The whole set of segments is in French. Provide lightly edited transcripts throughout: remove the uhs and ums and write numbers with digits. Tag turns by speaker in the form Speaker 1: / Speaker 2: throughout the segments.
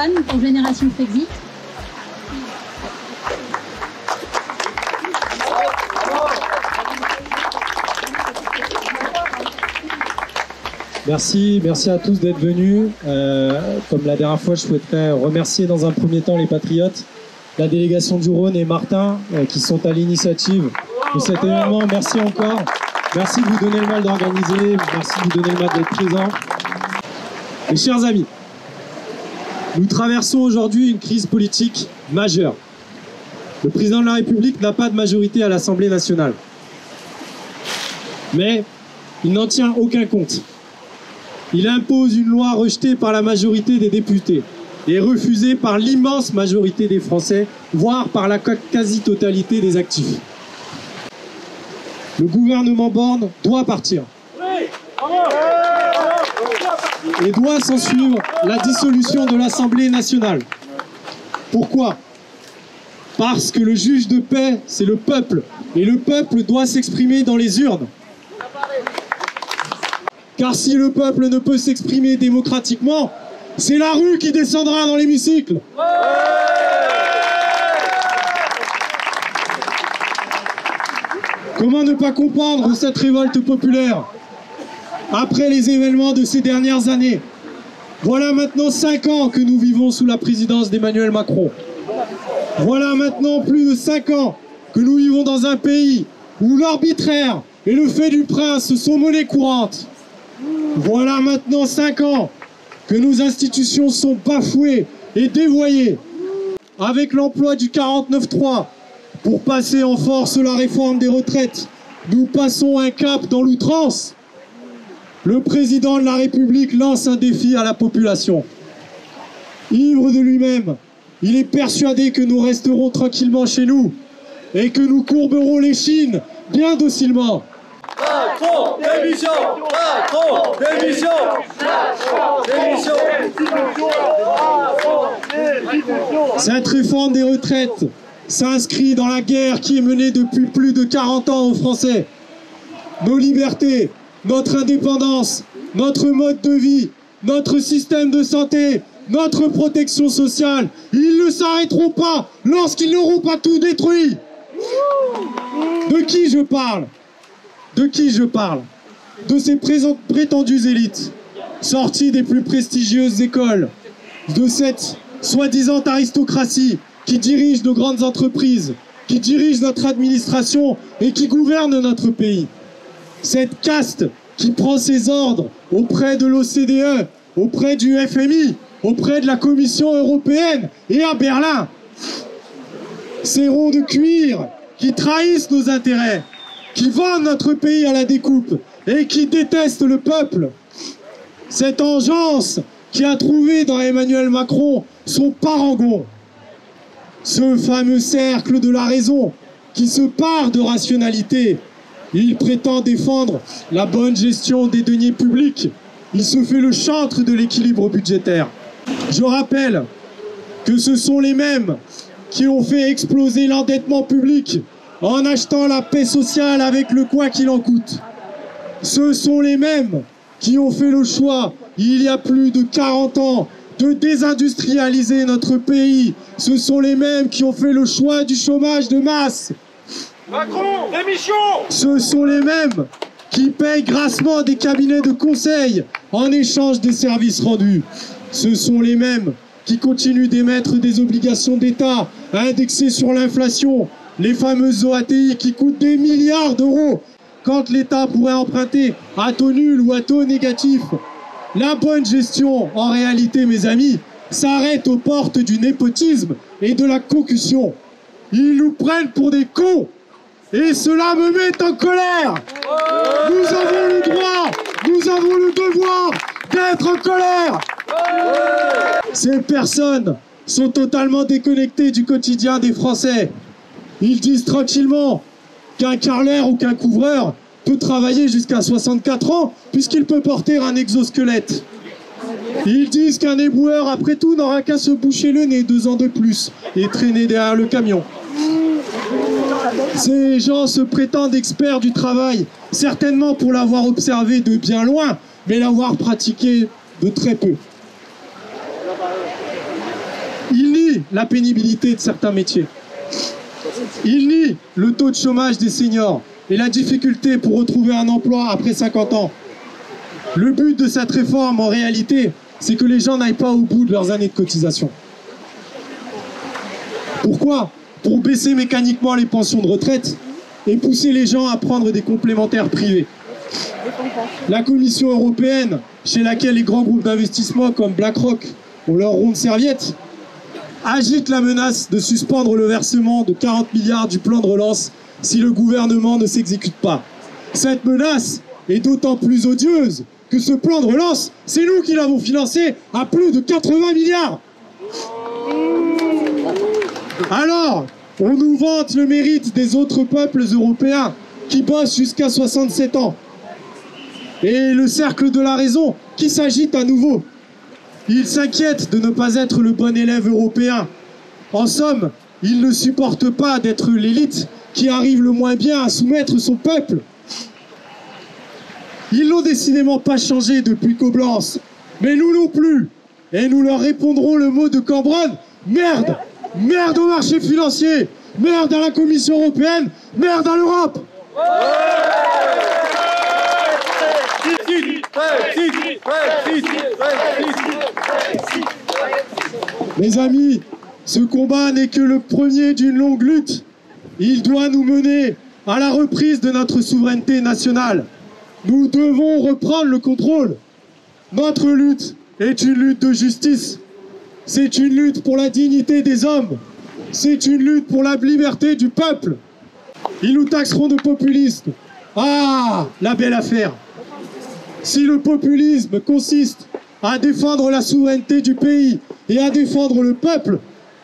Speaker 1: Antoine pour Génération Frexit.
Speaker 2: Merci à tous d'être venus. Comme la dernière fois, je souhaiterais remercier dans un premier temps les Patriotes, la délégation du Rhône et Martin qui sont à l'initiative de cet événement. Merci encore. Merci de vous donner le mal d'organiser. Merci de vous donner le mal d'être présent. Et chers amis, nous traversons aujourd'hui une crise politique majeure. Le président de la République n'a pas de majorité à l'Assemblée nationale. Mais il n'en tient aucun compte. Il impose une loi rejetée par la majorité des députés et refusée par l'immense majorité des Français, voire par la quasi-totalité des actifs. Le gouvernement Borne doit partir. Et doit s'en suivre la dissolution de l'Assemblée nationale. Pourquoi ? Parce que le juge de paix, c'est le peuple. Et le peuple doit s'exprimer dans les urnes. Car si le peuple ne peut s'exprimer démocratiquement, c'est la rue qui descendra dans l'hémicycle. Comment ne pas comprendre cette révolte populaire après les événements de ces dernières années? Voilà maintenant 5 ans que nous vivons sous la présidence d'Emmanuel Macron. Voilà maintenant plus de 5 ans que nous vivons dans un pays où l'arbitraire et le fait du prince sont monnaie courante. Voilà maintenant 5 ans que nos institutions sont bafouées et dévoyées. Avec l'emploi du 49.3 pour passer en force la réforme des retraites, nous passons un cap dans l'outrance. Le président de la République lance un défi à la population. Ivre de lui-même, il est persuadé que nous resterons tranquillement chez nous et que nous courberons l'échine bien docilement.
Speaker 3: Macron, démission! Macron, démission! Démission!
Speaker 2: Cette réforme des retraites s'inscrit dans la guerre qui est menée depuis plus de 40 ans aux Français. Nos libertés, notre indépendance, notre mode de vie, notre système de santé, notre protection sociale, ils ne s'arrêteront pas lorsqu'ils n'auront pas tout détruit. De qui je parle ? De qui je parle? De ces prétendues élites, sorties des plus prestigieuses écoles, de cette soi-disant aristocratie qui dirige nos grandes entreprises, qui dirige notre administration et qui gouverne notre pays. Cette caste qui prend ses ordres auprès de l'OCDE, auprès du FMI, auprès de la Commission européenne et à Berlin. Ces ronds de cuir qui trahissent nos intérêts, qui vendent notre pays à la découpe et qui détestent le peuple. Cette engeance qui a trouvé dans Emmanuel Macron son parangon. Ce fameux cercle de la raison qui se pare de rationalité. Il prétend défendre la bonne gestion des deniers publics. Il se fait le chantre de l'équilibre budgétaire. Je rappelle que ce sont les mêmes qui ont fait exploser l'endettement public en achetant la paix sociale avec le quoi qu'il en coûte. Ce sont les mêmes qui ont fait le choix, il y a plus de 40 ans, de désindustrialiser notre pays. Ce sont les mêmes qui ont fait le choix du chômage de masse.
Speaker 3: Macron, démission!
Speaker 2: Ce sont les mêmes qui payent grassement des cabinets de conseil en échange des services rendus. Ce sont les mêmes qui continuent d'émettre des obligations d'État indexées sur l'inflation, les fameuses OATI qui coûtent des milliards d'euros quand l'État pourrait emprunter à taux nul ou à taux négatif. La bonne gestion, en réalité, mes amis, s'arrête aux portes du népotisme et de la concussion. Ils nous prennent pour des cons et cela me met en colère. Nous avons le droit, nous avons le devoir d'être en colère. Ces personnes sont totalement déconnectées du quotidien des Français. Ils disent tranquillement qu'un carreleur ou qu'un couvreur peut travailler jusqu'à 64 ans puisqu'il peut porter un exosquelette. Ils disent qu'un éboueur, après tout, n'aura qu'à se boucher le nez 2 ans de plus et traîner derrière le camion. Ces gens se prétendent experts du travail, certainement pour l'avoir observé de bien loin, mais l'avoir pratiqué de très peu. nie la pénibilité de certains métiers. Il nie le taux de chômage des seniors et la difficulté pour retrouver un emploi après 50 ans. Le but de cette réforme, en réalité, c'est que les gens n'aillent pas au bout de leurs années de cotisation. Pourquoi? Pour baisser mécaniquement les pensions de retraite et pousser les gens à prendre des complémentaires privés. La Commission européenne, chez laquelle les grands groupes d'investissement comme BlackRock ont leur ronde serviette, agite la menace de suspendre le versement de 40 milliards du plan de relance si le gouvernement ne s'exécute pas. Cette menace est d'autant plus odieuse que ce plan de relance, c'est nous qui l'avons financé à plus de 80 milliards. Alors, on nous vante le mérite des autres peuples européens qui bossent jusqu'à 67 ans. Et le cercle de la raison qui s'agite à nouveau. Il s'inquiète de ne pas être le bon élève européen. En somme, il ne supporte pas d'être l'élite qui arrive le moins bien à soumettre son peuple. Ils n'ont décidément pas changé depuis Coblence, mais nous non plus. Et nous leur répondrons le mot de Cambronne: merde! Merde au marché financier! Merde à la Commission européenne! Merde à l'Europe! Mes amis, ce combat n'est que le premier d'une longue lutte. Il doit nous mener à la reprise de notre souveraineté nationale. Nous devons reprendre le contrôle. Notre lutte est une lutte de justice. C'est une lutte pour la dignité des hommes. C'est une lutte pour la liberté du peuple. Ils nous taxeront de populisme. Ah, la belle affaire. Si le populisme consiste à défendre la souveraineté du pays et à défendre le peuple,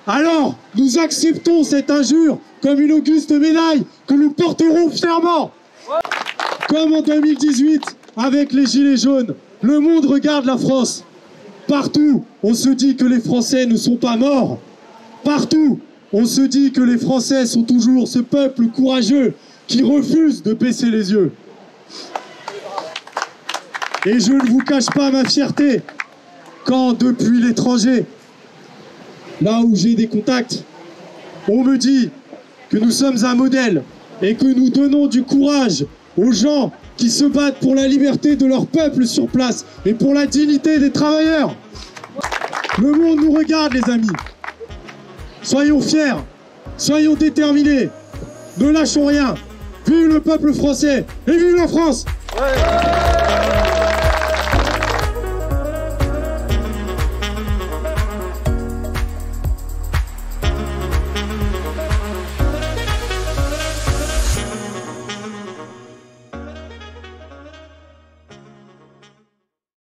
Speaker 2: alors nous acceptons cette injure comme une auguste médaille que nous porterons fièrement. Comme en 2018, avec les Gilets jaunes, le monde regarde la France. Partout, on se dit que les Français ne sont pas morts. Partout, on se dit que les Français sont toujours ce peuple courageux qui refuse de baisser les yeux. Et je ne vous cache pas ma fierté quand, depuis l'étranger, là où j'ai des contacts, on me dit que nous sommes un modèle et que nous donnons du courage aux gens qui se battent pour la liberté de leur peuple sur place et pour la dignité des travailleurs. Le monde nous regarde, les amis. Soyons fiers, soyons déterminés, ne lâchons rien. Vive le peuple français et vive la France!